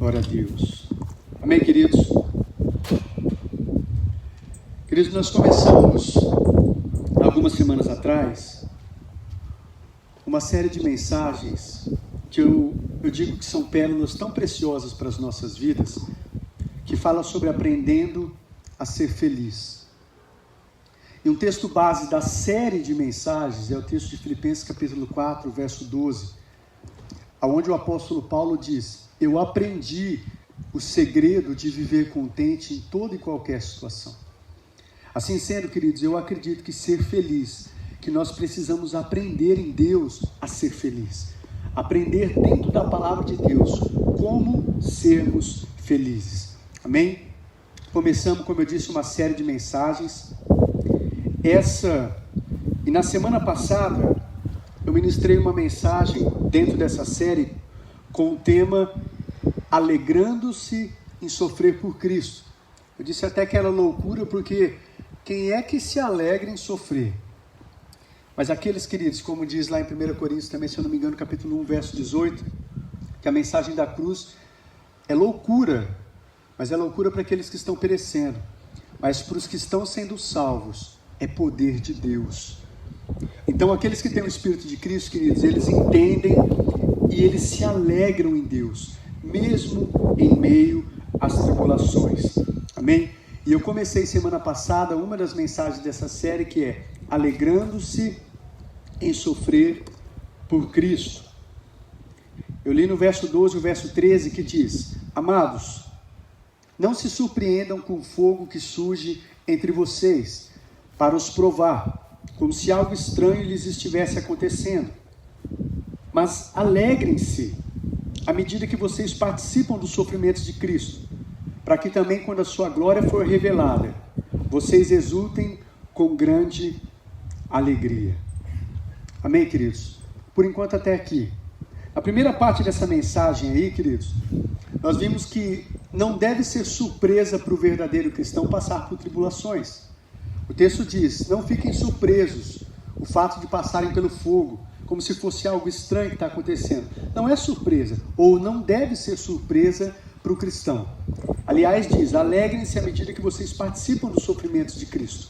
Glória a Deus. Amém, queridos? Queridos, nós começamos, algumas semanas atrás, uma série de mensagens que eu digo que são pérolas tão preciosas para as nossas vidas, que fala sobre aprendendo a ser feliz. E um texto base da série de mensagens é o texto de Filipenses capítulo 4, verso 12, onde o apóstolo Paulo diz: eu aprendi o segredo de viver contente em toda e qualquer situação. Assim sendo, queridos, eu acredito que ser feliz, que nós precisamos aprender em Deus a ser feliz. Aprender dentro da palavra de Deus como sermos felizes. Amém? Começamos, como eu disse, uma série de mensagens. E na semana passada, eu ministrei uma mensagem dentro dessa série com o tema Alegrando-se em sofrer por Cristo. Eu disse até que era loucura, porque quem é que se alegra em sofrer? Mas aqueles, queridos, como diz lá em 1 Coríntios também, se eu não me engano, capítulo 1, verso 18, que a mensagem da cruz é loucura, mas é loucura para aqueles que estão perecendo, mas para os que estão sendo salvos, é poder de Deus. Então aqueles que têm o Espírito de Cristo, queridos, eles entendem e eles se alegram em Deus, mesmo em meio às tribulações. Amém? E eu comecei semana passada uma das mensagens dessa série, que é alegrando-se em sofrer por Cristo. Eu li no verso 12 e o verso 13 que diz: amados, não se surpreendam com o fogo que surge entre vocês para os provar, como se algo estranho lhes estivesse acontecendo. Mas alegrem-se à medida que vocês participam dos sofrimentos de Cristo, para que também, quando a sua glória for revelada, vocês exultem com grande alegria. Amém, queridos? Por enquanto até aqui. A primeira parte dessa mensagem aí, queridos, nós vimos que não deve ser surpresa para o verdadeiro cristão passar por tribulações. O texto diz: não fiquem surpresos o fato de passarem pelo fogo, como se fosse algo estranho que está acontecendo. Não é surpresa, ou não deve ser surpresa para o cristão. Aliás, diz: alegrem-se à medida que vocês participam dos sofrimentos de Cristo.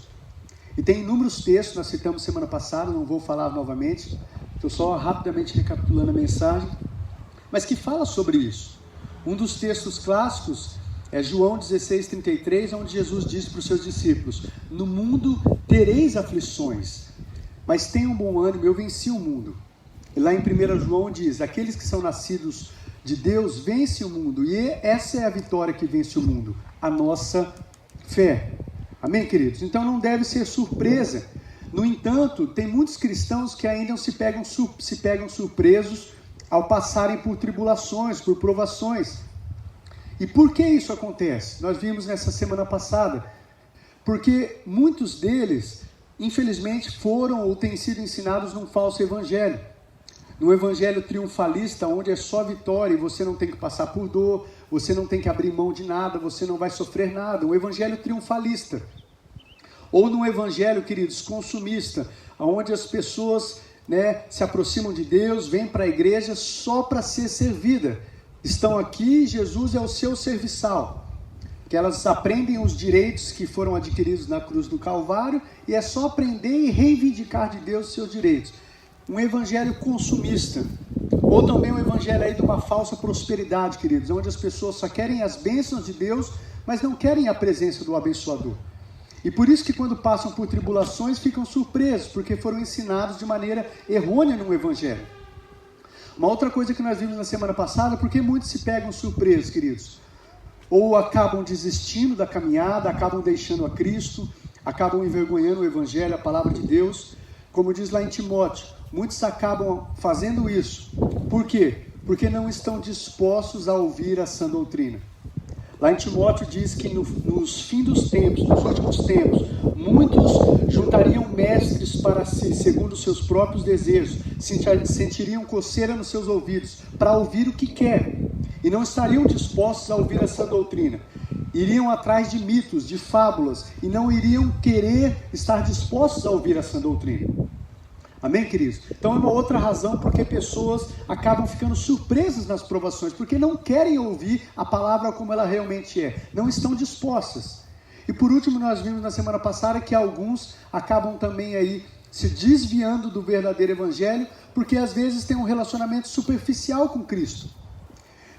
E tem inúmeros textos, nós citamos semana passada, não vou falar novamente, estou só rapidamente recapitulando a mensagem, mas que fala sobre isso. Um dos textos clássicos é João 16:33, onde Jesus disse para os seus discípulos: no mundo tereis aflições, mas tenham bom ânimo, eu venci o mundo. E lá em 1 João diz: aqueles que são nascidos de Deus vencem o mundo, e essa é a vitória que vence o mundo, a nossa fé. Amém, queridos? Então não deve ser surpresa. No entanto, tem muitos cristãos que ainda se pegam surpresos ao passarem por tribulações, por provações. E por que isso acontece? Nós vimos nessa semana passada. Porque muitos deles, infelizmente, foram ou têm sido ensinados num falso evangelho. No evangelho triunfalista, onde é só vitória e você não tem que passar por dor, você não tem que abrir mão de nada, você não vai sofrer nada. Um evangelho triunfalista. Ou num evangelho, queridos, consumista, onde as pessoas se aproximam de Deus, vêm para a igreja só para ser servida. Estão aqui, Jesus é o seu serviçal. Que elas aprendem os direitos que foram adquiridos na cruz do Calvário, e é só aprender e reivindicar de Deus os seus direitos. Um evangelho consumista, ou também um evangelho aí de uma falsa prosperidade, queridos, onde as pessoas só querem as bênçãos de Deus, mas não querem a presença do abençoador. E por isso que quando passam por tribulações ficam surpresos, porque foram ensinados de maneira errônea no evangelho. Uma outra coisa que nós vimos na semana passada, porque muitos se pegam surpresos, queridos, ou acabam desistindo da caminhada, acabam deixando a Cristo, acabam envergonhando o evangelho, a palavra de Deus. Como diz lá em Timóteo, muitos acabam fazendo isso. Por quê? Porque não estão dispostos a ouvir a sã doutrina. Lá em Timóteo diz que nos fins dos tempos, nos últimos tempos, muitos juntariam mestres para si, segundo os seus próprios desejos, sentiriam coceira nos seus ouvidos, para ouvir o que quer, e não estariam dispostos a ouvir essa doutrina. Iriam atrás de mitos, de fábulas, e não iriam querer estar dispostos a ouvir essa doutrina. Amém, queridos? Então é uma outra razão porque pessoas acabam ficando surpresas nas provações, porque não querem ouvir a palavra como ela realmente é, não estão dispostas. E por último, nós vimos na semana passada que alguns acabam também aí se desviando do verdadeiro evangelho, porque às vezes tem um relacionamento superficial com Cristo.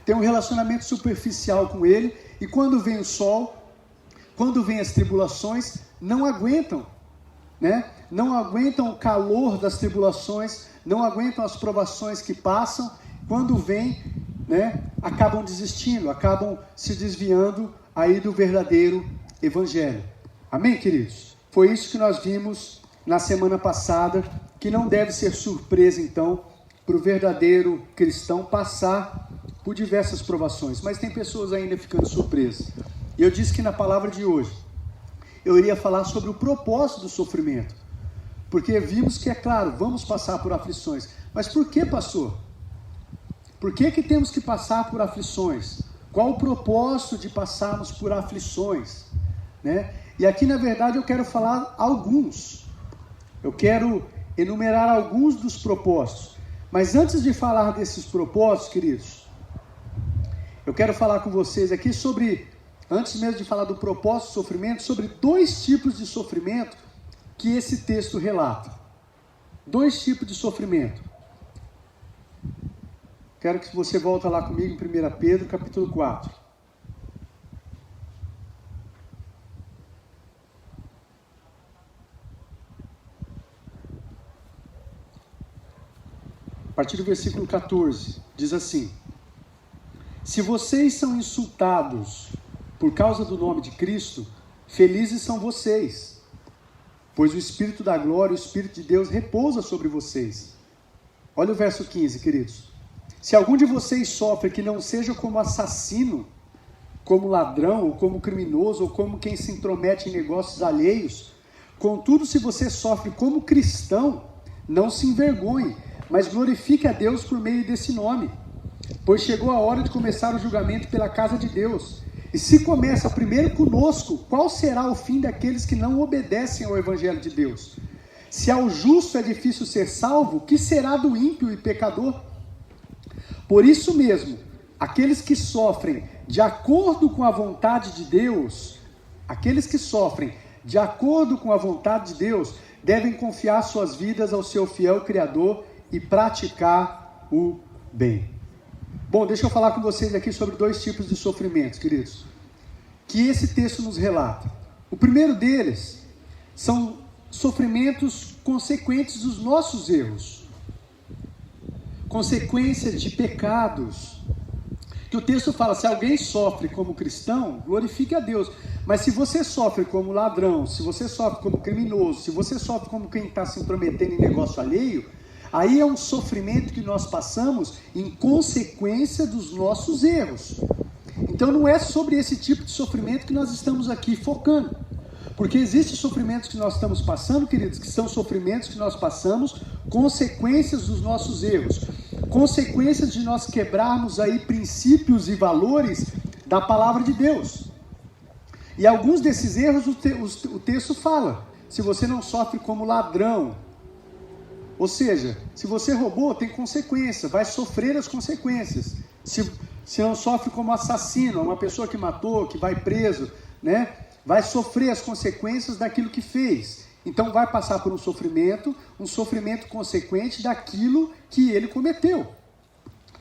Tem um relacionamento superficial com Ele, e quando vem o sol, quando vem as tribulações, não aguentam, né? Não aguentam o calor das tribulações, não aguentam as provações que passam. Quando vem, né, acabam desistindo, acabam se desviando aí do verdadeiro evangelho. Amém, queridos? Foi isso que nós vimos na semana passada, que não deve ser surpresa, então, para o verdadeiro cristão passar por diversas provações, mas tem pessoas ainda ficando surpresas. E eu disse que na palavra de hoje, eu iria falar sobre o propósito do sofrimento, porque vimos que, é claro, vamos passar por aflições. Mas por que, pastor? Por que temos que passar por aflições? Qual o propósito de passarmos por aflições? Né? E aqui, na verdade, eu quero falar alguns. Eu quero enumerar alguns dos propósitos. Mas antes de falar desses propósitos, queridos, eu quero falar com vocês aqui sobre, antes mesmo de falar do propósito do sofrimento, sobre 2 tipos de sofrimento que esse texto relata. 2 tipos de sofrimento. Quero que você volte lá comigo em 1 Pedro, capítulo 4. A partir do versículo 14, diz assim: se vocês são insultados por causa do nome de Cristo, felizes são vocês, pois o Espírito da glória, o Espírito de Deus repousa sobre vocês. Olha o verso 15, queridos. Se algum de vocês sofre, que não seja como assassino, como ladrão, ou como criminoso, ou como quem se intromete em negócios alheios. Contudo, se você sofre como cristão, não se envergonhe, mas glorifique a Deus por meio desse nome. Pois chegou a hora de começar o julgamento pela casa de Deus. E se começa primeiro conosco, qual será o fim daqueles que não obedecem ao Evangelho de Deus? Se ao justo é difícil ser salvo, que será do ímpio e pecador? Por isso mesmo, aqueles que sofrem de acordo com a vontade de Deus, devem confiar suas vidas ao seu fiel Criador e praticar o bem. Bom, deixa eu falar com vocês aqui sobre 2 tipos de sofrimentos, queridos, que esse texto nos relata. O primeiro deles são sofrimentos consequentes dos nossos erros, consequências de pecados, que o texto fala, se alguém sofre como cristão, glorifique a Deus. Mas se você sofre como ladrão, se você sofre como criminoso, se você sofre como quem está se intrometendo em negócio alheio, aí é um sofrimento que nós passamos em consequência dos nossos erros. Então não é sobre esse tipo de sofrimento que nós estamos aqui focando. Porque existem sofrimentos que nós estamos passando, queridos, que são sofrimentos que nós passamos, consequências dos nossos erros, consequências de nós quebrarmos aí princípios e valores da palavra de Deus. E alguns desses erros o texto fala, se você não sofre como ladrão, ou seja, se você roubou, tem consequência, vai sofrer as consequências. Se não sofre como assassino, uma pessoa que matou, que vai preso, né? Vai sofrer as consequências daquilo que fez. Então vai passar por um sofrimento consequente daquilo que ele cometeu.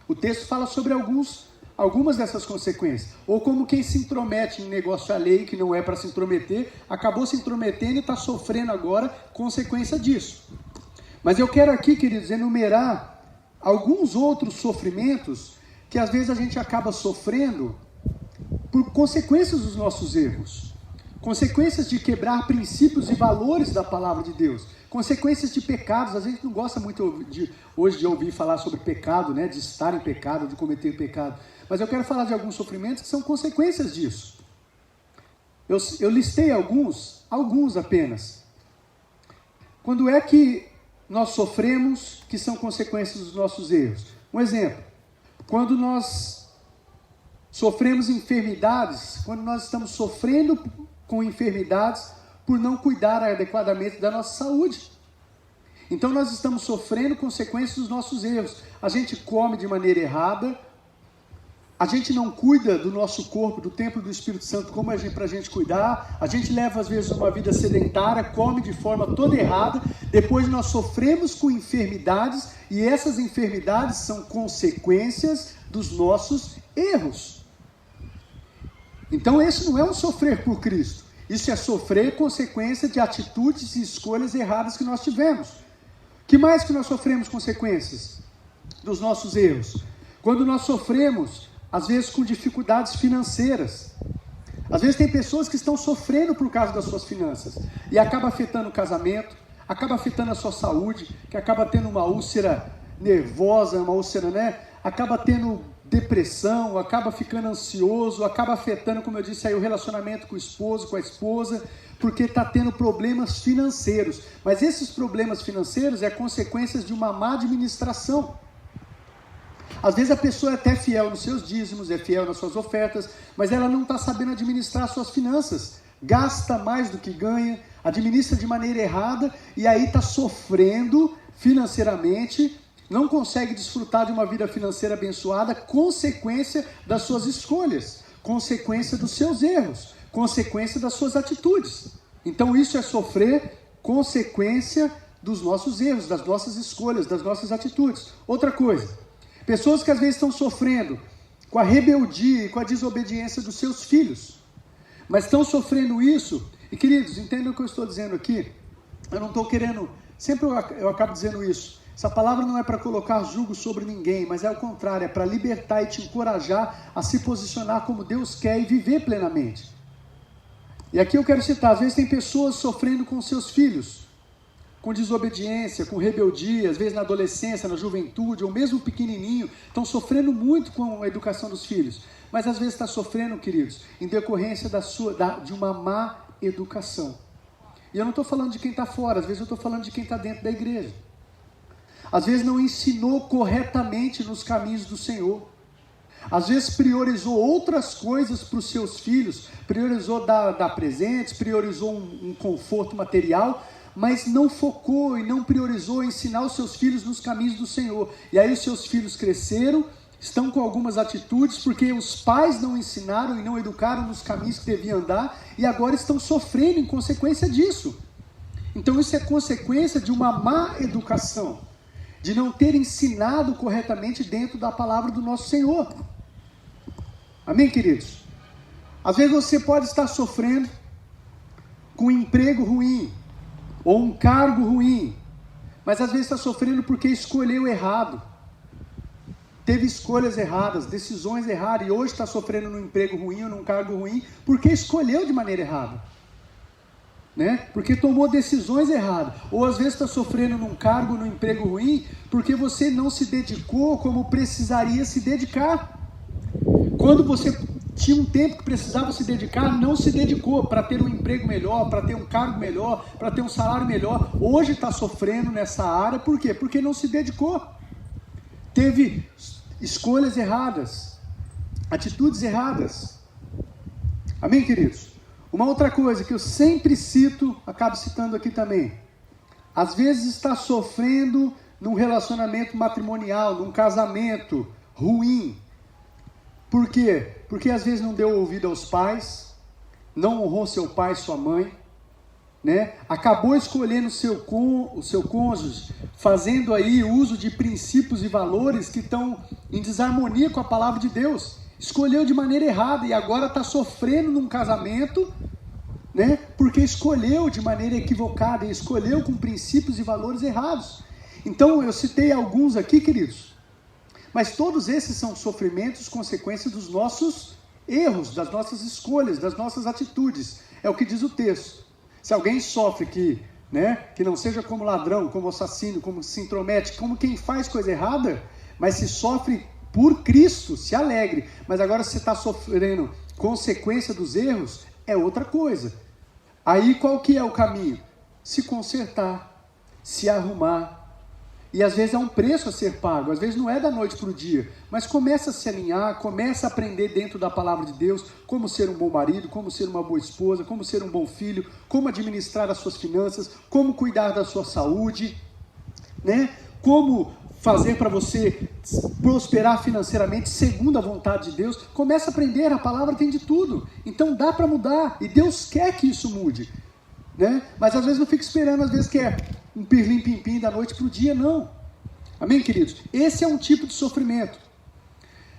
O texto fala sobre algumas dessas consequências. Ou como quem se intromete em negócio alheio, que não é para se intrometer, acabou se intrometendo e está sofrendo agora consequência disso. Mas eu quero aqui, queridos, enumerar alguns outros sofrimentos que às vezes a gente acaba sofrendo por consequências dos nossos erros. Consequências de quebrar princípios e valores da palavra de Deus. Consequências de pecados. A gente não gosta muito hoje de ouvir falar sobre pecado, né? De estar em pecado, de cometer pecado. Mas eu quero falar de alguns sofrimentos que são consequências disso. Eu listei alguns apenas. Quando é que nós sofremos que são consequências dos nossos erros? Um exemplo. Quando nós sofremos enfermidades, quando nós estamos sofrendo com enfermidades por não cuidar adequadamente da nossa saúde. Então nós estamos sofrendo consequências dos nossos erros. A gente come de maneira errada, a gente não cuida do nosso corpo, do templo do Espírito Santo, como é para a gente cuidar. A gente leva, às vezes, uma vida sedentária, come de forma toda errada. Depois nós sofremos com enfermidades, e essas enfermidades são consequências dos nossos erros. Então esse não é um sofrer por Cristo. Isso é sofrer consequência de atitudes e escolhas erradas que nós tivemos. Que mais que nós sofremos consequências dos nossos erros? Quando nós sofremos, às vezes, com dificuldades financeiras. Às vezes tem pessoas que estão sofrendo por causa das suas finanças. E acaba afetando o casamento, acaba afetando a sua saúde, que acaba tendo uma úlcera nervosa, uma úlcera, né? Acaba tendo depressão, acaba ficando ansioso, acaba afetando, como eu disse aí, o relacionamento com o esposo, com a esposa, porque está tendo problemas financeiros. Mas esses problemas financeiros é consequências de uma má administração. Às vezes a pessoa é até fiel nos seus dízimos, é fiel nas suas ofertas, mas ela não está sabendo administrar suas finanças. Gasta mais do que ganha, administra de maneira errada e aí está sofrendo financeiramente, não consegue desfrutar de uma vida financeira abençoada, consequência das suas escolhas, consequência dos seus erros, consequência das suas atitudes. Então isso é sofrer consequência dos nossos erros, das nossas escolhas, das nossas atitudes. Outra coisa, pessoas que às vezes estão sofrendo com a rebeldia e com a desobediência dos seus filhos, mas estão sofrendo isso, e queridos, entendam o que eu estou dizendo aqui, eu não estou querendo, sempre eu acabo dizendo isso, essa palavra não é para colocar julgo sobre ninguém, mas é o contrário, é para libertar e te encorajar a se posicionar como Deus quer e viver plenamente. E aqui eu quero citar, às vezes tem pessoas sofrendo com seus filhos, com desobediência, com rebeldia, às vezes na adolescência, na juventude, ou mesmo pequenininho, estão sofrendo muito com a educação dos filhos. Mas às vezes está sofrendo, queridos, em decorrência de uma má educação. E eu não estou falando de quem está fora, às vezes eu estou falando de quem está dentro da igreja. Às vezes não ensinou corretamente nos caminhos do Senhor. Às vezes priorizou outras coisas para os seus filhos, priorizou dar presentes, priorizou um conforto material, mas não focou e não priorizou ensinar os seus filhos nos caminhos do Senhor. E aí os seus filhos cresceram, estão com algumas atitudes, porque os pais não ensinaram e não educaram nos caminhos que deviam andar, e agora estão sofrendo em consequência disso. Então isso é consequência de uma má educação, de não ter ensinado corretamente dentro da palavra do nosso Senhor. Amém, queridos? Às vezes você pode estar sofrendo com um emprego ruim, ou um cargo ruim, mas às vezes está sofrendo porque escolheu errado, teve escolhas erradas, decisões erradas, e hoje está sofrendo num emprego ruim ou num cargo ruim, porque escolheu de maneira errada, né? Porque tomou decisões erradas, ou às vezes está sofrendo num cargo, num emprego ruim, porque você não se dedicou como precisaria se dedicar. Quando você tinha um tempo que precisava se dedicar, não se dedicou para ter um emprego melhor, para ter um cargo melhor, para ter um salário melhor. Hoje está sofrendo nessa área, por quê? Porque não se dedicou. Teve escolhas erradas, atitudes erradas. Amém, queridos? Uma outra coisa que eu sempre cito, acabo citando aqui também. Às vezes está sofrendo num relacionamento matrimonial, num casamento ruim. Por quê? Porque às vezes não deu ouvido aos pais, não honrou seu pai e sua mãe, né? Acabou escolhendo o seu cônjuge, fazendo aí uso de princípios e valores que estão em desarmonia com a palavra de Deus. Escolheu de maneira errada e agora está sofrendo num casamento, né? Porque escolheu de maneira equivocada, escolheu com princípios e valores errados. Então eu citei alguns aqui, queridos. Mas todos esses são sofrimentos, consequências dos nossos erros, das nossas escolhas, das nossas atitudes. É o que diz o texto. Se alguém sofre que não seja como ladrão, como assassino, como se intromete, como quem faz coisa errada, mas se sofre por Cristo, se alegre. Mas agora se você está sofrendo consequência dos erros, é outra coisa. Aí qual que é o caminho? Se consertar, se arrumar. E às vezes é um preço a ser pago, às vezes não é da noite para o dia, mas começa a se alinhar, começa a aprender dentro da palavra de Deus, como ser um bom marido, como ser uma boa esposa, como ser um bom filho, como administrar as suas finanças, como cuidar da sua saúde, né? Como fazer para você prosperar financeiramente segundo a vontade de Deus. Começa a aprender, a palavra tem de tudo. Então dá para mudar, e Deus quer que isso mude, né? Mas às vezes não fica esperando, às vezes que é um pirlim-pim-pim da noite para o dia, não. Amém, queridos? Esse é um tipo de sofrimento.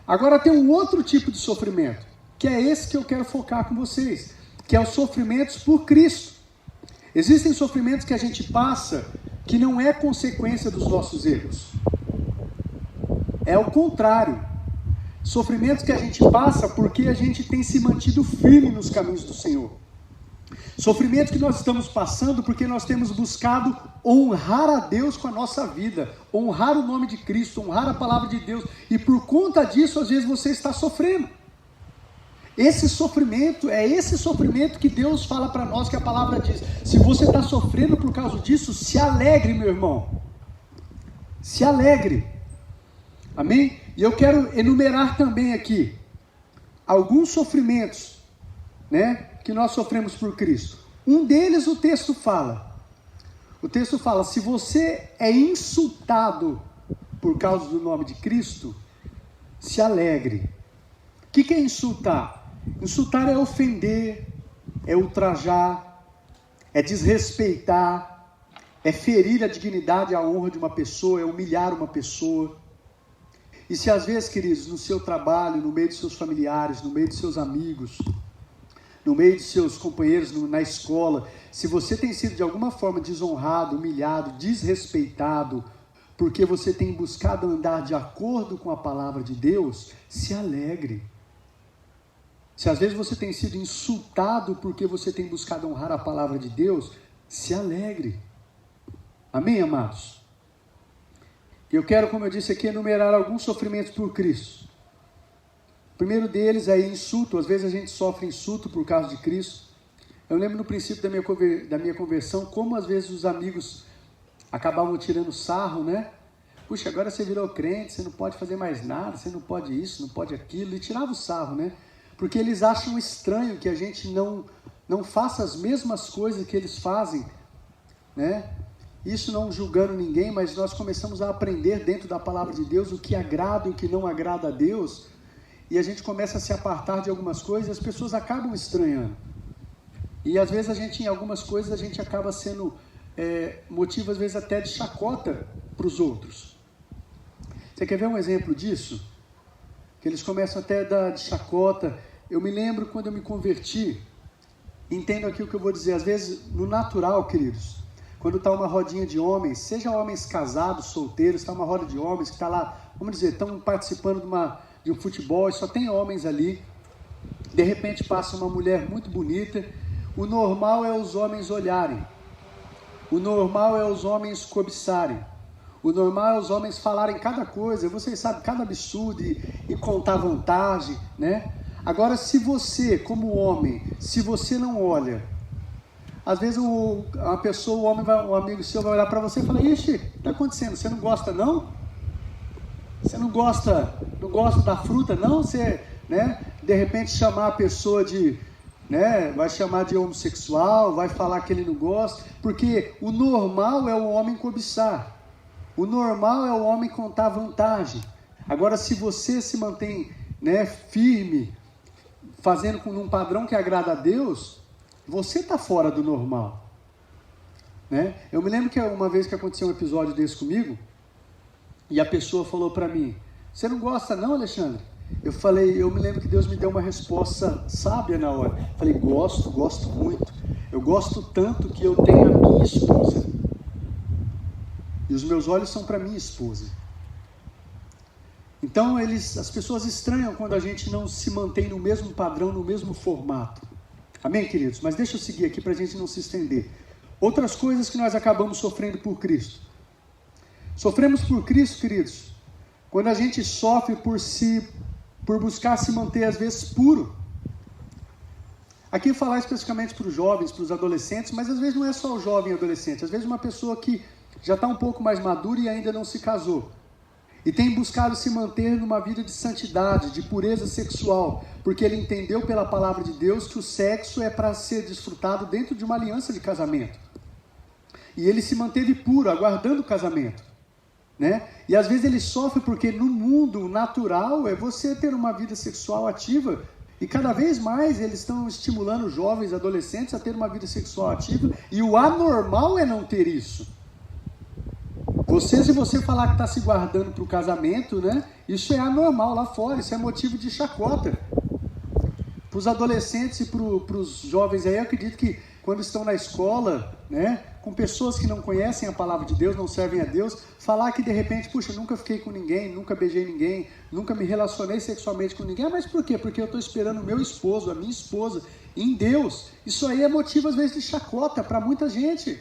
Agora tem um outro tipo de sofrimento, que é esse que eu quero focar com vocês, que é os sofrimentos por Cristo. Existem sofrimentos que a gente passa que não é consequência dos nossos erros. É o contrário. Sofrimentos que a gente passa porque a gente tem se mantido firme nos caminhos do Senhor. Sofrimentos que nós estamos passando porque nós temos buscado honrar a Deus com a nossa vida, honrar o nome de Cristo, honrar a palavra de Deus, e por conta disso, às vezes você está sofrendo. Esse sofrimento, é esse sofrimento que Deus fala para nós, que a palavra diz: se você está sofrendo por causa disso, se alegre, meu irmão. Se alegre. Amém? E eu quero enumerar também aqui alguns sofrimentos, né, que nós sofremos por Cristo. Um deles o texto fala. O texto fala: se você é insultado por causa do nome de Cristo, se alegre. O que é insultar? Insultar é ofender, é ultrajar, é desrespeitar, é ferir a dignidade e a honra de uma pessoa, é humilhar uma pessoa. E se às vezes, queridos, no seu trabalho, no meio de seus familiares, no meio de seus amigos, no meio de seus companheiros na escola, se você tem sido de alguma forma desonrado, humilhado, desrespeitado, porque você tem buscado andar de acordo com a palavra de Deus, se alegre. Se às vezes você tem sido insultado porque você tem buscado honrar a palavra de Deus, se alegre. Amém, amados? Eu quero, como eu disse aqui, enumerar alguns sofrimentos por Cristo. O primeiro deles é insulto. Às vezes a gente sofre insulto por causa de Cristo. Eu lembro no princípio da minha conversão, como às vezes os amigos acabavam tirando sarro, né? Puxa, agora você virou crente, você não pode fazer mais nada, você não pode isso, não pode aquilo. E tirava o sarro, né? Porque eles acham estranho que a gente não faça as mesmas coisas que eles fazem, né? Isso não julgando ninguém, mas nós começamos a aprender dentro da palavra de Deus o que agrada e o que não agrada a Deus, e a gente começa a se apartar de algumas coisas e as pessoas acabam estranhando. E às vezes a gente, em algumas coisas, a gente acaba sendo motivo, às vezes, até de chacota para os outros. Você quer ver um exemplo disso? Que eles começam até a dar de chacota. Eu me lembro quando eu me converti, entendo aqui o que eu vou dizer, às vezes no natural, queridos, quando está uma rodinha de homens, seja homens casados, solteiros, está uma roda de homens que está lá, vamos dizer, estão participando de um futebol e só tem homens ali, de repente passa uma mulher muito bonita, o normal é os homens olharem, o normal é os homens cobiçarem, o normal é os homens falarem cada coisa, vocês sabem, cada absurdo e contar vantagem, né? Agora, se você, como homem, se você não olha, às vezes uma pessoa, um amigo seu vai olhar para você e falar: ixi, o que está acontecendo? Você não gosta não? Você não gosta da fruta não? Você, né, de repente chamar a pessoa de, né, vai chamar de homossexual, vai falar que ele não gosta, porque o normal é o homem cobiçar. O normal é o homem contar vantagem. Agora, se você se mantém, né, firme, fazendo com um padrão que agrada a Deus, você está fora do normal, né? Eu me lembro que uma vez que aconteceu um episódio desse comigo, e a pessoa falou para mim: você não gosta não, Alexandre? Eu me lembro que Deus me deu uma resposta sábia na hora. Falei: gosto muito. Eu gosto tanto que eu tenho a minha esposa. E os meus olhos são para minha esposa. Então as pessoas estranham quando a gente não se mantém no mesmo padrão, no mesmo formato. Amém, queridos? Mas deixa eu seguir aqui para a gente não se estender. Outras coisas que nós acabamos sofrendo por Cristo. Sofremos por Cristo, queridos, quando a gente sofre por buscar se manter, às vezes, puro. Aqui eu falar especificamente para os jovens, para os adolescentes, mas às vezes não é só o jovem e adolescente. Às vezes uma pessoa que já está um pouco mais madura e ainda não se casou. E tem buscado se manter numa vida de santidade, de pureza sexual, porque ele entendeu pela palavra de Deus que o sexo é para ser desfrutado dentro de uma aliança de casamento. E ele se manteve puro, aguardando o casamento. né? E às vezes ele sofre porque no mundo natural é você ter uma vida sexual ativa, e cada vez mais eles estão estimulando jovens, adolescentes a ter uma vida sexual ativa, e o anormal é não ter isso. Se você falar que está se guardando para o casamento, né? Isso é anormal lá fora, isso é motivo de chacota. Para os adolescentes e para os jovens aí, eu acredito que quando estão na escola, né, com pessoas que não conhecem a palavra de Deus, não servem a Deus, falar que de repente, puxa, nunca fiquei com ninguém, nunca beijei ninguém, nunca me relacionei sexualmente com ninguém, mas por quê? Porque eu estou esperando o meu esposo, a minha esposa, em Deus. Isso aí é motivo às vezes de chacota para muita gente.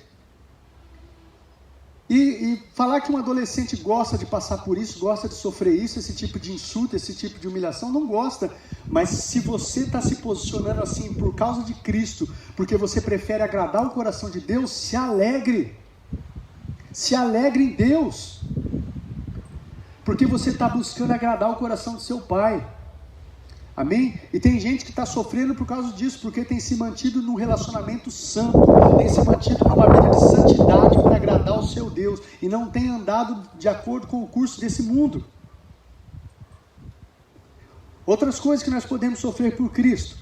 E falar que um adolescente gosta de passar por isso, gosta de sofrer isso, esse tipo de insulto, esse tipo de humilhação, não gosta. Mas se você está se posicionando assim por causa de Cristo, porque você prefere agradar o coração de Deus, se alegre. Se alegre em Deus. Porque você está buscando agradar o coração do seu Pai. Amém? E tem gente que está sofrendo por causa disso, porque tem se mantido num relacionamento santo, tem se mantido numa vida de santidade para agradar o seu Deus, e não tem andado de acordo com o curso desse mundo. Outras coisas que nós podemos sofrer por Cristo.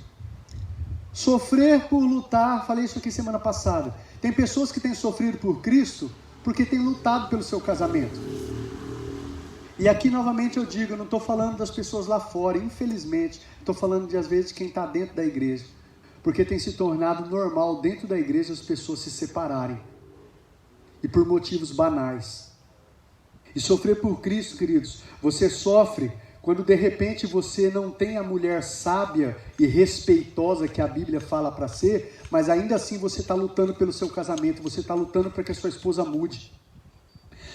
Sofrer por lutar, falei isso aqui semana passada. Tem pessoas que têm sofrido por Cristo porque têm lutado pelo seu casamento. E aqui novamente eu digo, eu não estou falando das pessoas lá fora, infelizmente, estou falando de às vezes de quem está dentro da igreja, porque tem se tornado normal dentro da igreja as pessoas se separarem, e por motivos banais. E sofrer por Cristo, queridos, você sofre quando de repente você não tem a mulher sábia e respeitosa que a Bíblia fala para ser, mas ainda assim você está lutando pelo seu casamento, você está lutando para que a sua esposa mude.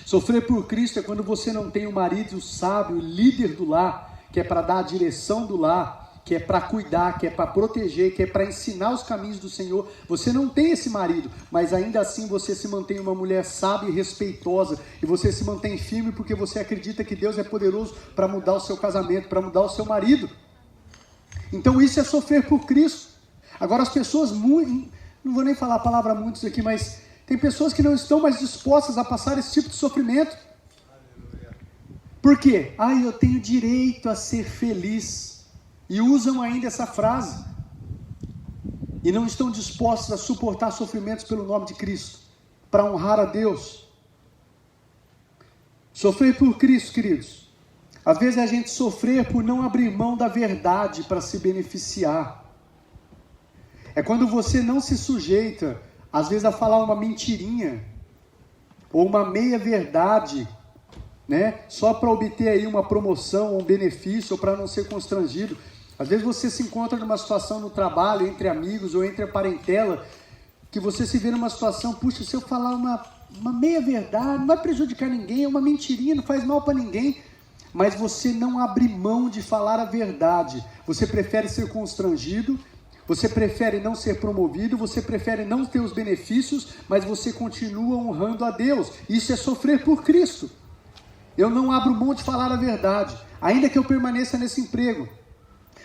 Sofrer por Cristo é quando você não tem o marido sábio, líder do lar, que é para dar a direção do lar, que é para cuidar, que é para proteger, que é para ensinar os caminhos do Senhor. Você não tem esse marido, mas ainda assim você se mantém uma mulher sábia e respeitosa, e você se mantém firme porque você acredita que Deus é poderoso para mudar o seu casamento, para mudar o seu marido. Então isso é sofrer por Cristo. Agora as pessoas, não vou nem falar a palavra muitos aqui, mas tem pessoas que não estão mais dispostas a passar esse tipo de sofrimento. Por quê? Eu tenho direito a ser feliz. E usam ainda essa frase. E não estão dispostos a suportar sofrimentos pelo nome de Cristo, para honrar a Deus. Sofrer por Cristo, queridos. Às vezes é a gente sofrer por não abrir mão da verdade para se beneficiar. É quando você não se sujeita às vezes a falar uma mentirinha, ou uma meia verdade, né? Só para obter aí uma promoção, um benefício, ou para não ser constrangido. Às vezes você se encontra numa situação no trabalho, entre amigos, ou entre a parentela, que você se vê numa situação, puxa, se eu falar uma meia verdade, não vai prejudicar ninguém, é uma mentirinha, não faz mal para ninguém, mas você não abre mão de falar a verdade, você prefere ser constrangido, você prefere não ser promovido, você prefere não ter os benefícios, mas você continua honrando a Deus. Isso é sofrer por Cristo. Eu não abro mão de falar a verdade, ainda que eu permaneça nesse emprego,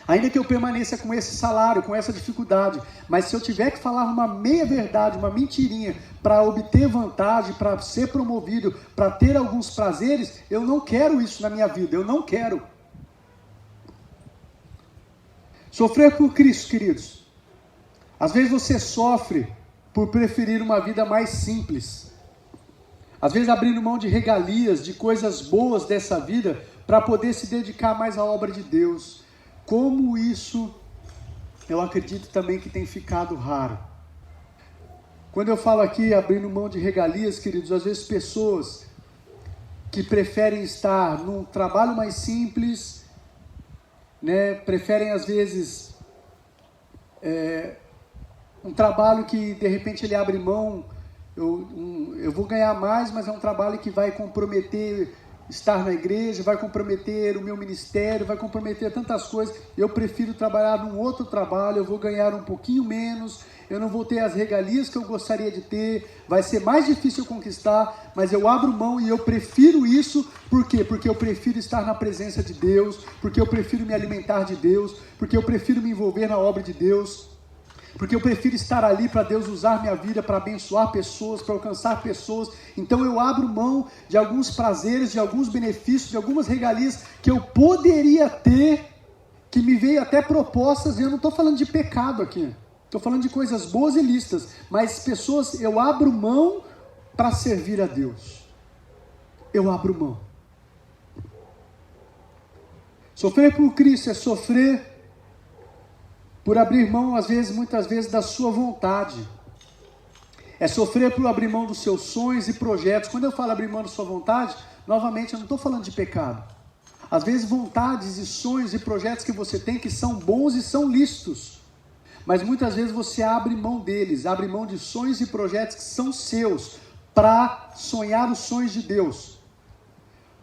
ainda que eu permaneça com esse salário, com essa dificuldade, mas se eu tiver que falar uma meia verdade, uma mentirinha, para obter vantagem, para ser promovido, para ter alguns prazeres, eu não quero isso na minha vida, eu não quero. Sofrer por Cristo, queridos. Às vezes você sofre por preferir uma vida mais simples. Às vezes abrindo mão de regalias, de coisas boas dessa vida, para poder se dedicar mais à obra de Deus. Como isso, eu acredito também que tem ficado raro. Quando eu falo aqui abrindo mão de regalias, queridos, às vezes pessoas que preferem estar num trabalho mais simples, né, preferem às vezes um trabalho que de repente ele abre mão, eu vou ganhar mais, mas é um trabalho que vai comprometer estar na igreja, vai comprometer o meu ministério, vai comprometer tantas coisas, eu prefiro trabalhar num outro trabalho, eu vou ganhar um pouquinho menos, eu não vou ter as regalias que eu gostaria de ter, vai ser mais difícil conquistar, mas eu abro mão e eu prefiro isso. Por quê? Porque eu prefiro estar na presença de Deus, porque eu prefiro me alimentar de Deus, porque eu prefiro me envolver na obra de Deus. porque eu prefiro estar ali para Deus usar minha vida para abençoar pessoas, para alcançar pessoas. Então eu abro mão de alguns prazeres, de alguns benefícios, de algumas regalias que eu poderia ter, que me veio até propostas, e eu não estou falando de pecado aqui, estou falando de coisas boas e lícitas, mas pessoas, eu abro mão para servir a Deus. Eu abro mão. Sofrer por Cristo é sofrer por abrir mão, às vezes, muitas vezes, da sua vontade. É sofrer por abrir mão dos seus sonhos e projetos. Quando eu falo abrir mão da sua vontade, novamente, eu não estou falando de pecado. Às vezes, vontades e sonhos e projetos que você tem que são bons e são lícitos. Mas muitas vezes você abre mão deles, abre mão de sonhos e projetos que são seus, para sonhar os sonhos de Deus,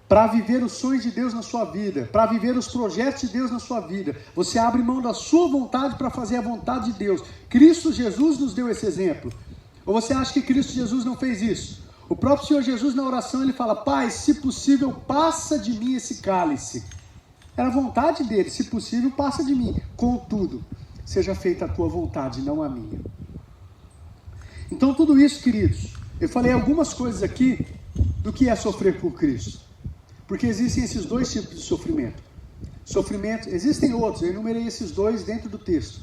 para viver os sonhos de Deus na sua vida, para viver os projetos de Deus na sua vida. Você abre mão da sua vontade para fazer a vontade de Deus. Cristo Jesus nos deu esse exemplo. Ou você acha que Cristo Jesus não fez isso? O próprio Senhor Jesus, na oração, ele fala: Pai, se possível, passa de mim esse cálice. Era a vontade dele: se possível, passa de mim. Contudo, seja feita a tua vontade, não a minha. Então, tudo isso, queridos, eu falei algumas coisas aqui do que é sofrer por Cristo. Porque existem esses dois tipos de sofrimento. Sofrimento, existem outros, eu enumerei esses dois dentro do texto.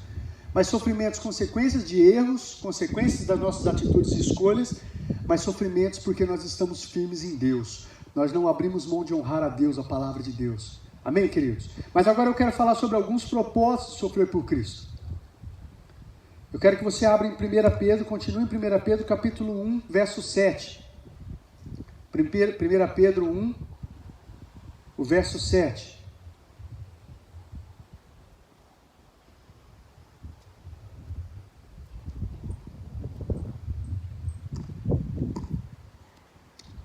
Mas sofrimentos, consequências de erros, consequências das nossas atitudes e escolhas, mas sofrimentos porque nós estamos firmes em Deus. Nós não abrimos mão de honrar a Deus, a palavra de Deus. Amém, queridos? Mas agora eu quero falar sobre alguns propósitos de sofrer por Cristo. Eu quero que você abra em 1 Pedro, continue em 1 Pedro, capítulo 1, verso 7. 1 Pedro 1, o verso 7.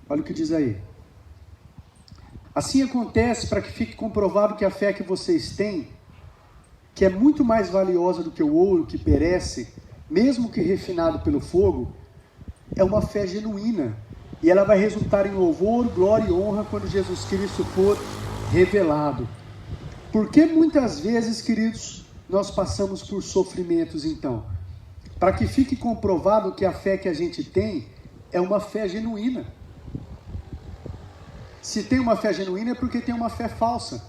Olha o que diz aí. Assim acontece para que fique comprovado que a fé que vocês têm, que é muito mais valiosa do que o ouro que perece, mesmo que refinado pelo fogo, é uma fé genuína. E ela vai resultar em louvor, glória e honra quando Jesus Cristo for revelado. Porque muitas vezes, queridos, nós passamos por sofrimentos então? Para que fique comprovado que a fé que a gente tem é uma fé genuína. Se tem uma fé genuína é porque tem uma fé falsa.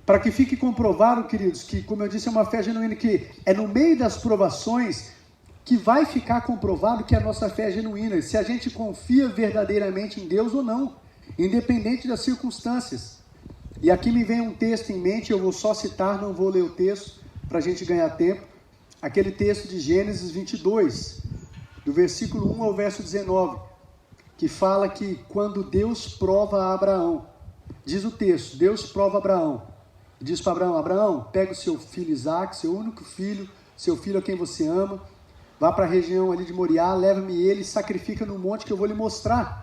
Para que fique comprovado, queridos, que, como eu disse, é uma fé genuína, que é no meio das provações que vai ficar comprovado que a nossa fé é genuína, se a gente confia verdadeiramente em Deus ou não, independente das circunstâncias. E aqui me vem um texto em mente, eu vou só citar, não vou ler o texto, para a gente ganhar tempo, aquele texto de Gênesis 22, do versículo 1 ao verso 19, que fala que quando Deus prova Abraão, diz o texto, Deus prova Abraão, diz para Abraão: Abraão, pega o seu filho Isaque, seu único filho, seu filho a quem você ama, vá para a região ali de Moriá, leva-me ele e sacrifica no monte que eu vou lhe mostrar.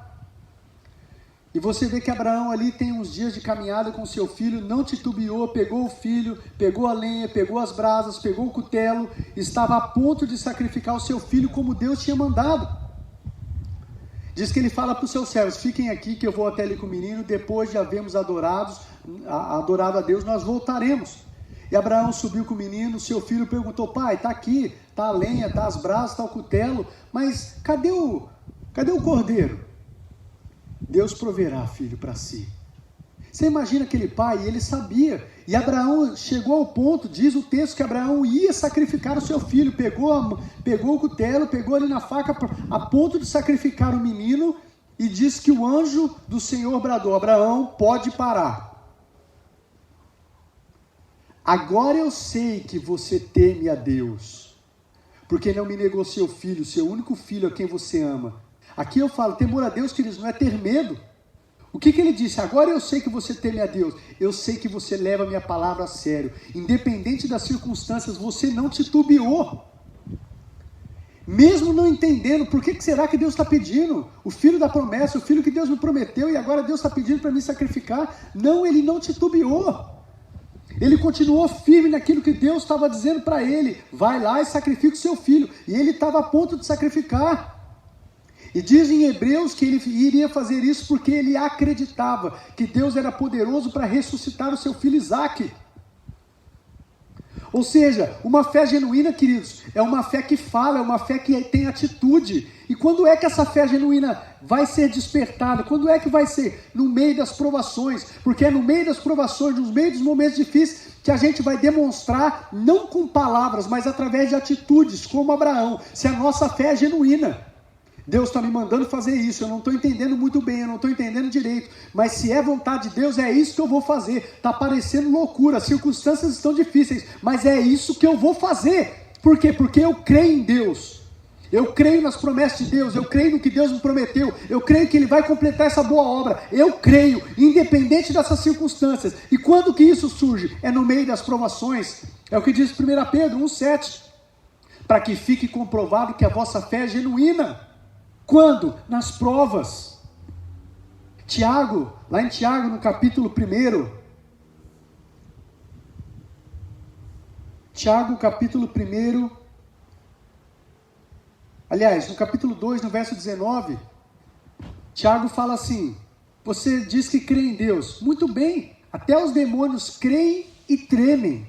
E você vê que Abraão ali tem uns dias de caminhada com seu filho, não titubeou, pegou o filho, pegou a lenha, pegou as brasas, pegou o cutelo, estava a ponto de sacrificar o seu filho como Deus tinha mandado. Diz que ele fala para os seus servos: fiquem aqui que eu vou até ali com o menino, depois de havermos adorado a Deus, nós voltaremos. E Abraão subiu com o menino, seu filho perguntou: pai, está aqui, está a lenha, está as brasas, está o cutelo, mas cadê o cordeiro? Deus proverá, filho, para si. Você imagina aquele pai, ele sabia, e Abraão chegou ao ponto, diz o texto, que Abraão ia sacrificar o seu filho, pegou o cutelo, pegou ali na faca, a ponto de sacrificar o menino, e diz que o anjo do Senhor bradou: Abraão, pode parar. Agora eu sei que você teme a Deus, porque não me negou seu filho, seu único filho a quem você ama. Aqui eu falo, temor a Deus, queridos, não é ter medo. O que ele disse? Agora eu sei que você teme a Deus, eu sei que você leva a minha palavra a sério, independente das circunstâncias, você não titubeou. Mesmo não entendendo, por que será que Deus está pedindo? O filho da promessa, o filho que Deus me prometeu, e agora Deus está pedindo para me sacrificar. Não, ele não titubeou. Ele continuou firme naquilo que Deus estava dizendo para ele: vai lá e sacrifica o seu filho. E ele estava a ponto de sacrificar. E diz em Hebreus que ele iria fazer isso porque ele acreditava que Deus era poderoso para ressuscitar o seu filho Isaque. Ou seja, uma fé genuína, queridos, é uma fé que fala, é uma fé que tem atitude. E quando é que essa fé genuína vai ser despertada? Quando é que vai ser? No meio das provações. Porque é no meio das provações, no meio dos momentos difíceis, que a gente vai demonstrar, não com palavras, mas através de atitudes, como Abraão, se a nossa fé é genuína. Deus está me mandando fazer isso, eu não estou entendendo muito bem, eu não estou entendendo direito, mas se é vontade de Deus, é isso que eu vou fazer. Está parecendo loucura, as circunstâncias estão difíceis, mas é isso que eu vou fazer. Por quê? Porque eu creio em Deus, eu creio nas promessas de Deus, eu creio no que Deus me prometeu, eu creio que Ele vai completar essa boa obra, eu creio, independente dessas circunstâncias. E quando que isso surge? É no meio das provações. É o que diz 1 Pedro 1,7, para que fique comprovado que a vossa fé é genuína. Quando? Nas provas. Tiago, lá em Tiago, no capítulo 1, Tiago, capítulo 1, aliás, no capítulo 2, no verso 19, Tiago fala assim: você diz que crê em Deus, muito bem, até os demônios creem e tremem.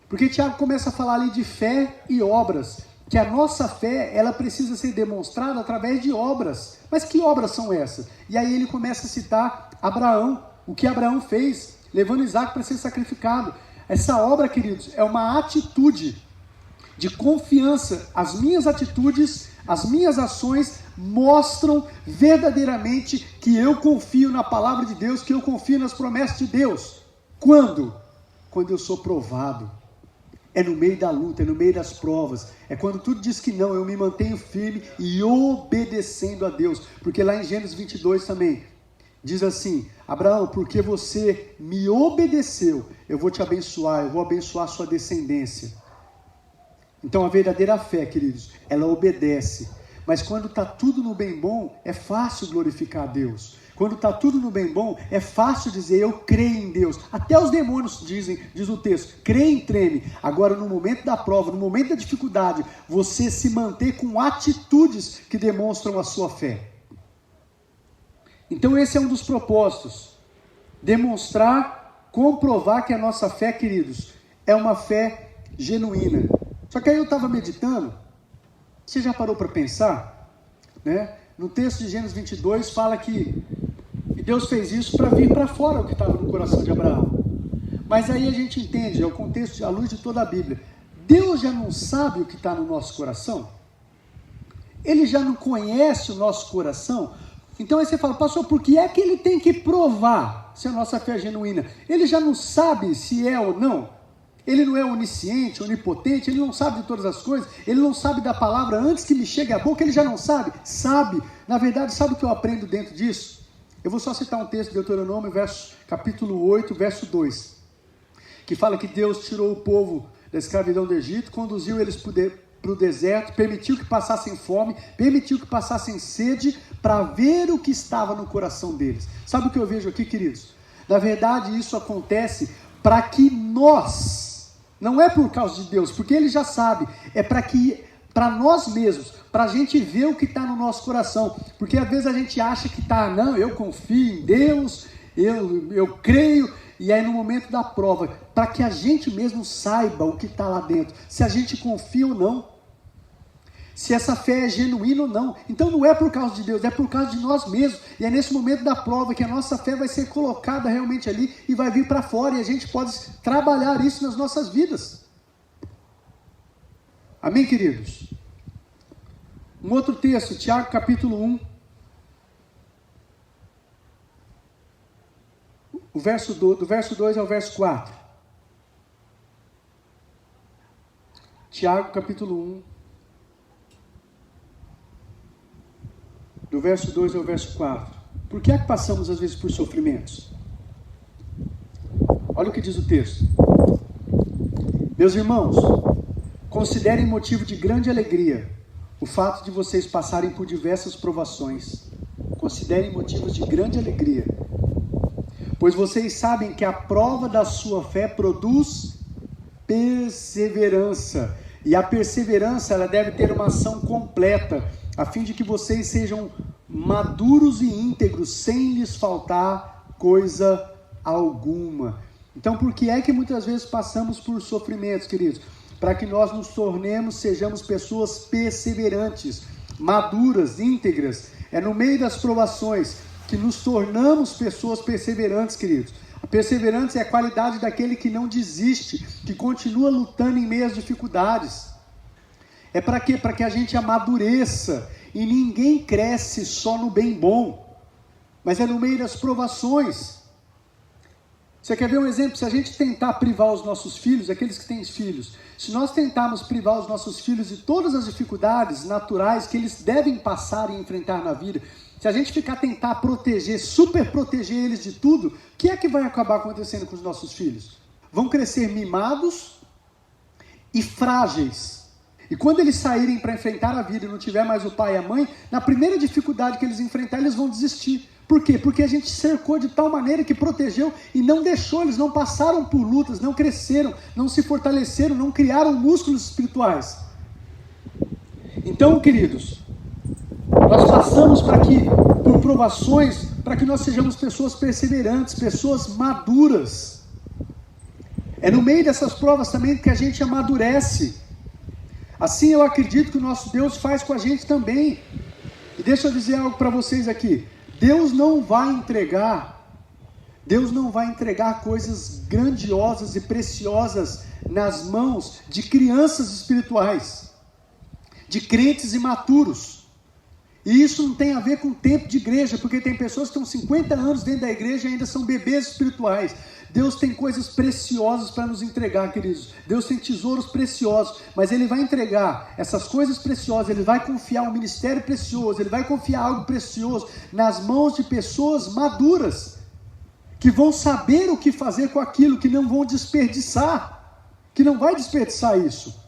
Porque Tiago começa a falar ali de fé e obras, que a nossa fé, ela precisa ser demonstrada através de obras. Mas que obras são essas? E aí ele começa a citar Abraão, o que Abraão fez, levando Isaac para ser sacrificado. Essa obra, queridos, é uma atitude de confiança. As minhas atitudes, as minhas ações mostram verdadeiramente que eu confio na palavra de Deus, que eu confio nas promessas de Deus. Quando? Quando eu sou provado. É no meio da luta, é no meio das provas, é quando tudo diz que não, eu me mantenho firme e obedecendo a Deus, porque lá em Gênesis 22 também, diz assim: Abraão, porque você me obedeceu, eu vou te abençoar, eu vou abençoar a sua descendência. Então a verdadeira fé, queridos, ela obedece, mas quando está tudo no bem bom, é fácil glorificar a Deus. Quando está tudo no bem bom, é fácil dizer, eu creio em Deus. Até os demônios dizem, diz o texto, creem e treme. Agora, no momento da prova, no momento da dificuldade, você se manter com atitudes que demonstram a sua fé. Então esse é um dos propósitos. Demonstrar, comprovar que a nossa fé, queridos, é uma fé genuína. Só que aí eu estava meditando, você já parou para pensar? Né? No texto de Gênesis 22 fala que Deus fez isso para vir para fora o que estava no coração de Abraão. Mas aí a gente entende, é o contexto, à luz de toda a Bíblia. Deus já não sabe o que está no nosso coração? Ele já não conhece o nosso coração? Então aí você fala, pastor, por que é que ele tem que provar se a nossa fé é genuína? Ele já não sabe se é ou não? Ele não é onisciente, onipotente, ele não sabe de todas as coisas, ele não sabe da palavra antes que me chegue à boca, ele já não sabe? Sabe. Na verdade, sabe o que eu aprendo dentro disso? Eu vou só citar um texto de Deuteronômio, capítulo 8, verso 2, que fala que Deus tirou o povo da escravidão do Egito, conduziu eles para o deserto, permitiu que passassem fome, permitiu que passassem sede, para ver o que estava no coração deles. Sabe o que eu vejo aqui, queridos? Na verdade, isso acontece para que nós, não é por causa de Deus, porque Ele já sabe, é para nós mesmos, para a gente ver o que está no nosso coração, porque às vezes a gente acha que está, não, eu confio em Deus, eu creio, e aí no momento da prova, para que a gente mesmo saiba o que está lá dentro, se a gente confia ou não, se essa fé é genuína ou não. Então não é por causa de Deus, é por causa de nós mesmos, e é nesse momento da prova que a nossa fé vai ser colocada realmente ali, e vai vir para fora, e a gente pode trabalhar isso nas nossas vidas. Amém, queridos? Um outro texto, Tiago capítulo 1, do verso 2 ao verso 4. Tiago capítulo 1, do verso 2 ao verso 4. Por que é que passamos às vezes por sofrimentos? Olha o que diz o texto. Meus irmãos, considerem motivo de grande alegria o fato de vocês passarem por diversas provações. Considerem motivos de grande alegria, pois vocês sabem que a prova da sua fé produz perseverança. E a perseverança, ela deve ter uma ação completa, a fim de que vocês sejam maduros e íntegros, sem lhes faltar coisa alguma. Então, por que é que muitas vezes passamos por sofrimentos, queridos? Para que nós nos tornemos, sejamos pessoas perseverantes, maduras, íntegras. É no meio das provações que nos tornamos pessoas perseverantes, queridos. A perseverança é a qualidade daquele que não desiste, que continua lutando em meio às dificuldades. É para quê? Para que a gente amadureça. E ninguém cresce só no bem bom, mas é no meio das provações. Você quer ver um exemplo? Se a gente tentar privar os nossos filhos, aqueles que têm filhos, se nós tentarmos privar os nossos filhos de todas as dificuldades naturais que eles devem passar e enfrentar na vida, se a gente tentar proteger, super proteger eles de tudo, o que é que vai acabar acontecendo com os nossos filhos? Vão crescer mimados e frágeis. E quando eles saírem para enfrentar a vida e não tiver mais o pai e a mãe, na primeira dificuldade que eles enfrentarem, eles vão desistir. Por quê? Porque a gente cercou de tal maneira que protegeu e não deixou, eles não passaram por lutas, não cresceram, não se fortaleceram, não criaram músculos espirituais. Então, queridos, nós passamos por provações para que nós sejamos pessoas perseverantes, pessoas maduras. É no meio dessas provas também que a gente amadurece. Assim eu acredito que o nosso Deus faz com a gente também. E deixa eu dizer algo para vocês aqui. Deus não vai entregar coisas grandiosas e preciosas nas mãos de crianças espirituais, de crentes imaturos. E isso não tem a ver com tempo de igreja, porque tem pessoas que estão 50 anos dentro da igreja e ainda são bebês espirituais. Deus tem coisas preciosas para nos entregar, queridos. Deus tem tesouros preciosos, mas Ele vai entregar essas coisas preciosas, Ele vai confiar um ministério precioso, Ele vai confiar algo precioso nas mãos de pessoas maduras, que vão saber o que fazer com aquilo, que não vão desperdiçar, que não vai desperdiçar isso.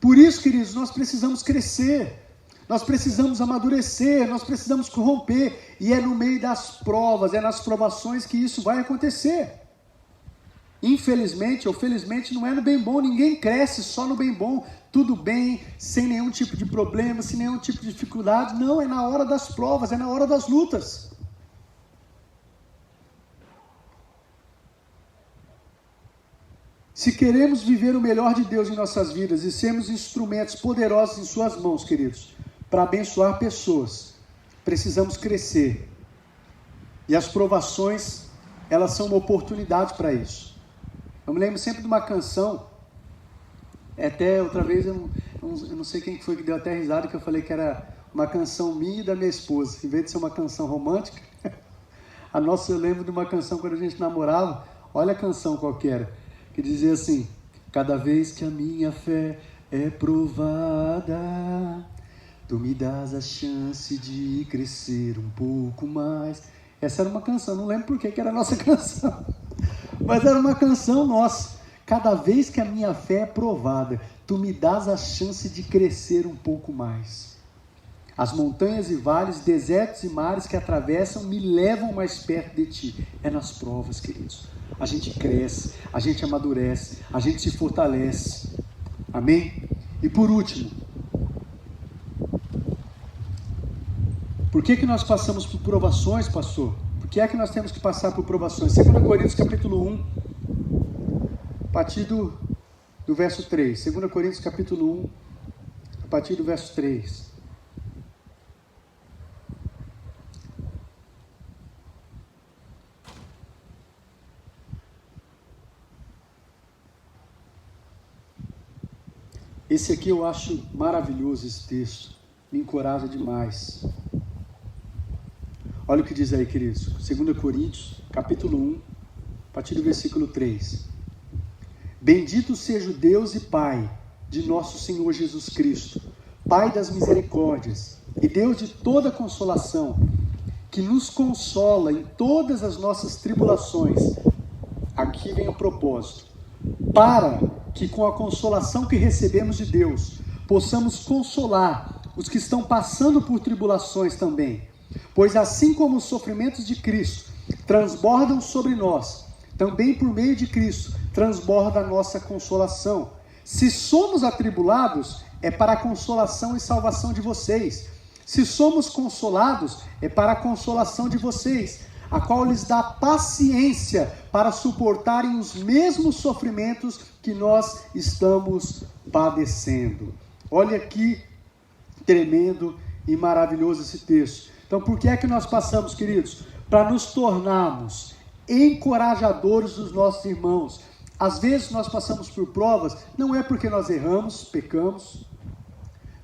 Por isso, queridos, nós precisamos crescer. Nós precisamos amadurecer, nós precisamos corromper, e é no meio das provas, é nas provações que isso vai acontecer. Infelizmente ou felizmente não é no bem bom, ninguém cresce só no bem bom, tudo bem, sem nenhum tipo de problema, sem nenhum tipo de dificuldade. Não, é na hora das provas, é na hora das lutas. Se queremos viver o melhor de Deus em nossas vidas e sermos instrumentos poderosos em suas mãos, queridos, para abençoar pessoas, precisamos crescer. E as provações, elas são uma oportunidade para isso. Eu me lembro sempre de uma canção, até outra vez, eu não sei quem foi que deu até risada, que eu falei que era uma canção minha e da minha esposa. Em vez de ser uma canção romântica, eu lembro de uma canção quando a gente namorava, olha a canção qual que era, que dizia assim: cada vez que a minha fé é provada, tu me dás a chance de crescer um pouco mais. Essa era uma canção, não lembro por que era a nossa canção, mas era uma canção nossa. Cada vez que a minha fé é provada, tu me dás a chance de crescer um pouco mais. As montanhas e vales, desertos e mares que atravessam me levam mais perto de ti. É nas provas, queridos. A gente cresce, a gente amadurece, a gente se fortalece. Amém? E por último, por que nós passamos por provações, pastor? Por que é que nós temos que passar por provações? 2 Coríntios capítulo 1, a partir do verso 3. 2 Coríntios capítulo 1, a partir do verso 3. Esse aqui eu acho maravilhoso, esse texto. Me encoraja demais. Olha o que diz aí, queridos. 2 Coríntios, capítulo 1, a partir do versículo 3. Bendito seja o Deus e Pai de nosso Senhor Jesus Cristo, Pai das misericórdias e Deus de toda consolação, que nos consola em todas as nossas tribulações. Aqui vem o propósito. Para que com a consolação que recebemos de Deus, possamos consolar os que estão passando por tribulações também. Pois assim como os sofrimentos de Cristo transbordam sobre nós, também por meio de Cristo transborda a nossa consolação. Se somos atribulados, é para a consolação e salvação de vocês. Se somos consolados, é para a consolação de vocês, a qual lhes dá paciência para suportarem os mesmos sofrimentos que nós estamos padecendo. Olha que tremendo e maravilhoso esse texto. Então, por que é que nós passamos, queridos? Para nos tornarmos encorajadores dos nossos irmãos. Às vezes nós passamos por provas, não é porque nós erramos, pecamos,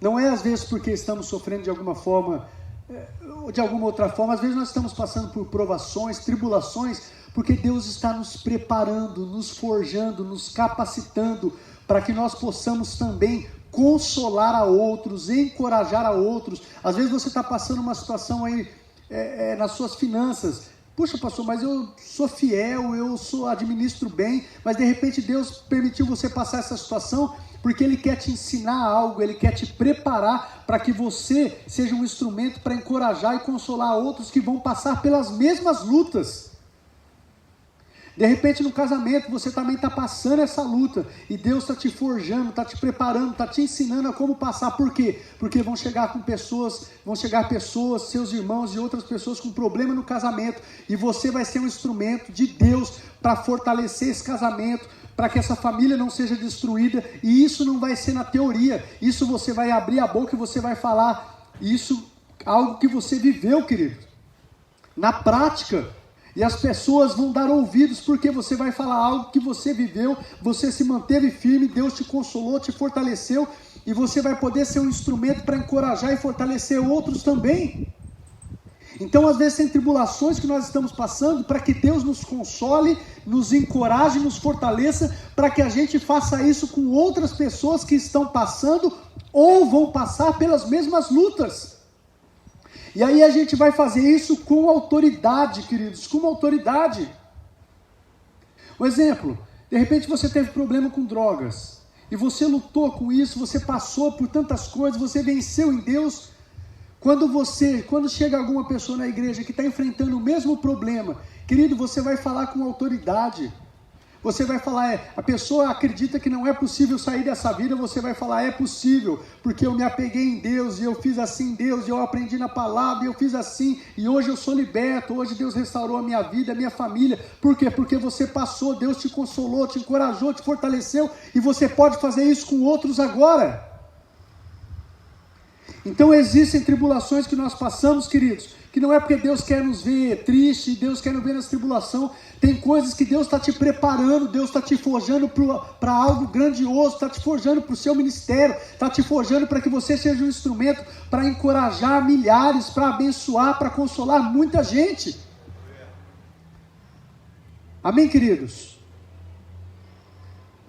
não é às vezes porque estamos sofrendo de alguma forma, ou de alguma outra forma, às vezes nós estamos passando por provações, tribulações, porque Deus está nos preparando, nos forjando, nos capacitando, para que nós possamos também consolar a outros, encorajar a outros. Às vezes você está passando uma situação aí nas suas finanças. Puxa, pastor, mas eu sou fiel, administro bem, mas de repente Deus permitiu você passar essa situação porque Ele quer te ensinar algo, Ele quer te preparar para que você seja um instrumento para encorajar e consolar outros que vão passar pelas mesmas lutas. De repente no casamento você também está passando essa luta e Deus está te forjando, está te preparando, está te ensinando a como passar. Por quê? Porque vão chegar pessoas, seus irmãos e outras pessoas com problema no casamento e você vai ser um instrumento de Deus para fortalecer esse casamento, para que essa família não seja destruída. E isso não vai ser na teoria, isso você vai abrir a boca e você vai falar isso, algo que você viveu, querido, na prática. E as pessoas vão dar ouvidos, porque você vai falar algo que você viveu, você se manteve firme, Deus te consolou, te fortaleceu, e você vai poder ser um instrumento para encorajar e fortalecer outros também. Então, às vezes, tem tribulações que nós estamos passando, para que Deus nos console, nos encoraje, nos fortaleça, para que a gente faça isso com outras pessoas que estão passando, ou vão passar pelas mesmas lutas. E aí a gente vai fazer isso com autoridade, queridos, com autoridade. Um exemplo, de repente você teve problema com drogas, e você lutou com isso, você passou por tantas coisas, você venceu em Deus. Quando chega alguma pessoa na igreja que está enfrentando o mesmo problema, querido, você vai falar com autoridade. Você vai falar, a pessoa acredita que não é possível sair dessa vida, você vai falar, é possível, porque eu me apeguei em Deus, e eu fiz assim em Deus, e eu aprendi na palavra, e eu fiz assim, e hoje eu sou liberto, hoje Deus restaurou a minha vida, a minha família. Por quê? Porque você passou, Deus te consolou, te encorajou, te fortaleceu, e você pode fazer isso com outros agora. Então existem tribulações que nós passamos, queridos, que não é porque Deus quer nos ver triste, Deus quer nos ver nessa tribulação. Tem coisas que Deus está te preparando, Deus está te forjando para algo grandioso, está te forjando para o seu ministério, está te forjando para que você seja um instrumento para encorajar milhares, para abençoar, para consolar muita gente. Amém, queridos?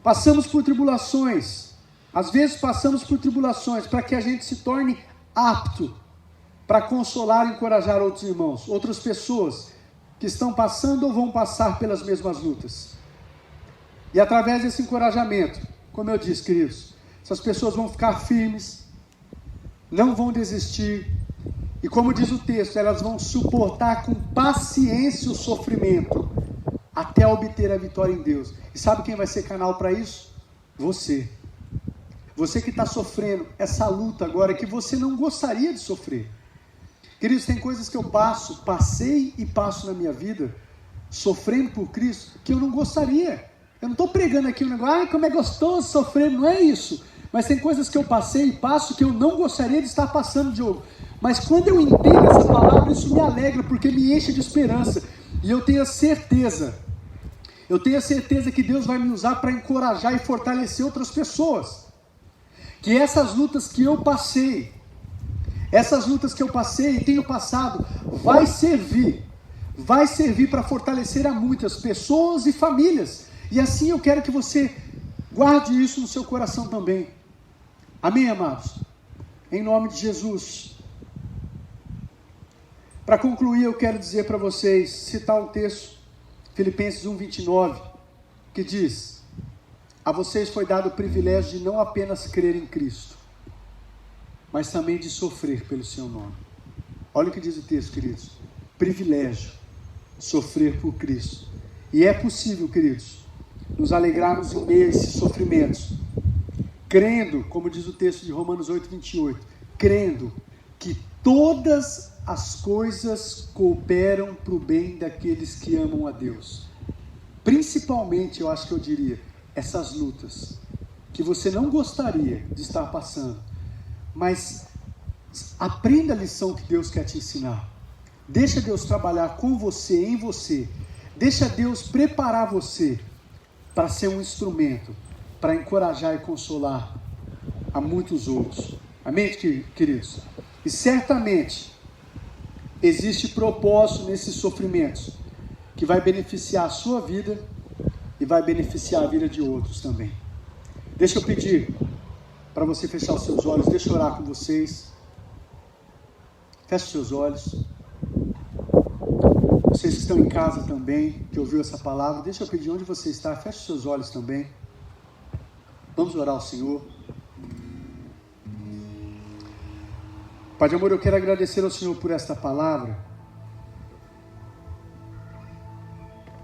Passamos por tribulações, às vezes passamos por tribulações para que a gente se torne apto para consolar e encorajar outros irmãos, outras pessoas que estão passando ou vão passar pelas mesmas lutas. E através desse encorajamento, como eu disse, queridos, essas pessoas vão ficar firmes, não vão desistir, e como diz o texto, elas vão suportar com paciência o sofrimento, até obter a vitória em Deus. E sabe quem vai ser canal para isso? Você. Você que está sofrendo essa luta agora, que você não gostaria de sofrer. Queridos, tem coisas que eu passei e passo na minha vida, sofrendo por Cristo, que eu não gostaria. Eu não estou pregando aqui um negócio, como é gostoso sofrer, não é isso. Mas tem coisas que eu passei e passo que eu não gostaria de estar passando, Diogo. Mas quando eu entendo essa palavra, isso me alegra, porque me enche de esperança. E eu tenho a certeza que Deus vai me usar para encorajar e fortalecer outras pessoas. Que essas lutas que eu passei e tenho passado, vai servir para fortalecer a muitas pessoas e famílias. E assim eu quero que você guarde isso no seu coração também. Amém, amados? Em nome de Jesus. Para concluir, eu quero dizer para vocês, citar um texto, Filipenses 1:29, que diz: a vocês foi dado o privilégio de não apenas crer em Cristo, mas também de sofrer pelo seu nome. Olha o que diz o texto, queridos. Privilégio, sofrer por Cristo. E é possível, queridos, nos alegrarmos em meio a esses sofrimentos, crendo, como diz o texto de Romanos 8:28, crendo que todas as coisas cooperam para o bem daqueles que amam a Deus. Principalmente, eu acho que eu diria, essas lutas que você não gostaria de estar passando, mas aprenda a lição que Deus quer te ensinar. Deixa Deus trabalhar com você, em você. Deixa Deus preparar você para ser um instrumento, para encorajar e consolar a muitos outros. Amém, queridos? E certamente existe propósito nesses sofrimentos que vai beneficiar a sua vida e vai beneficiar a vida de outros também. Deixa eu pedir para você fechar os seus olhos, deixa eu orar com vocês. Feche os seus olhos. Vocês que estão em casa também, que ouviu essa palavra, deixa eu pedir onde você está, feche os seus olhos também. Vamos orar ao Senhor. Pai de amor, eu quero agradecer ao Senhor por esta palavra,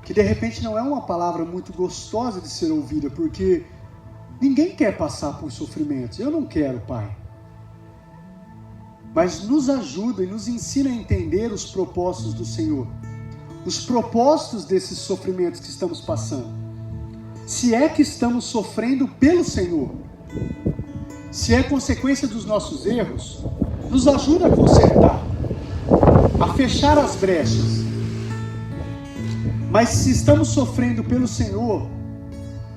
que de repente não é uma palavra muito gostosa de ser ouvida, porque ninguém quer passar por sofrimentos. Eu não quero, Pai. Mas nos ajuda e nos ensina a entender os propósitos do Senhor, os propósitos desses sofrimentos que estamos passando. Se é que estamos sofrendo pelo Senhor, se é consequência dos nossos erros, nos ajuda a consertar, a fechar as brechas. Mas se estamos sofrendo pelo Senhor,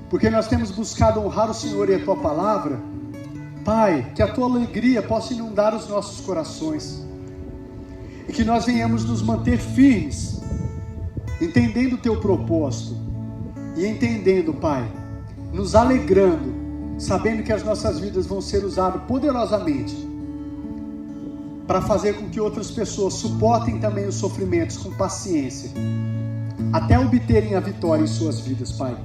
porque nós temos buscado honrar o Senhor e a Tua palavra, Pai, que a Tua alegria possa inundar os nossos corações, e que nós venhamos nos manter firmes, entendendo o Teu propósito, e entendendo, Pai, nos alegrando, sabendo que as nossas vidas vão ser usadas poderosamente, para fazer com que outras pessoas suportem também os sofrimentos com paciência, até obterem a vitória em suas vidas, Pai.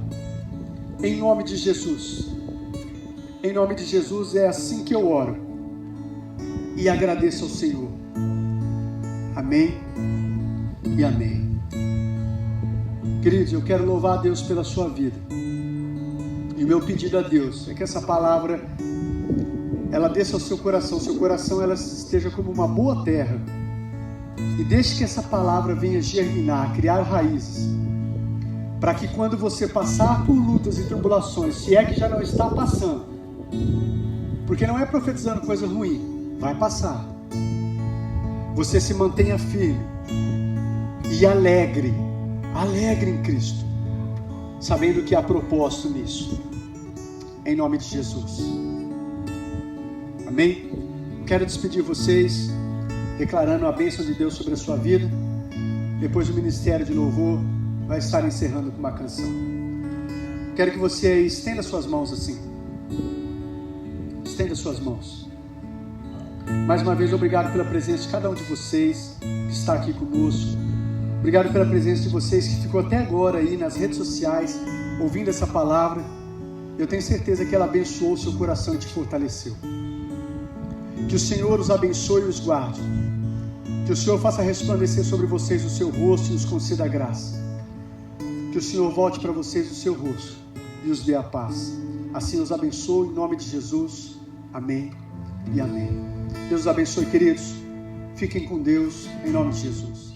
Em nome de Jesus. Em nome de Jesus, é assim que eu oro e agradeço ao Senhor. Amém e amém. Queridos, eu quero louvar a Deus pela sua vida. E o meu pedido a Deus é que essa palavra, ela desça ao seu coração ela esteja como uma boa terra. E deixe que essa palavra venha germinar, criar raízes, para que quando você passar por lutas e tribulações, se é que já não está passando, porque não é profetizando coisa ruim, vai passar, você se mantenha firme e alegre em Cristo, sabendo que há propósito nisso, em nome de Jesus. Amém? Quero despedir vocês declarando a bênção de Deus sobre a sua vida. Depois o ministério de louvor vai estar encerrando com uma canção. Quero que você estenda suas mãos assim. Estenda suas mãos. Mais uma vez, obrigado pela presença de cada um de vocês que está aqui conosco. Obrigado pela presença de vocês que ficou até agora aí nas redes sociais, ouvindo essa palavra. Eu tenho certeza que ela abençoou o seu coração e te fortaleceu. Que o Senhor os abençoe e os guarde. Que o Senhor faça resplandecer sobre vocês o seu rosto e os conceda graça. Que o Senhor volte para vocês o seu rosto e os dê a paz. Assim os abençoe em nome de Jesus. Amém e amém. Deus os abençoe, queridos. Fiquem com Deus em nome de Jesus.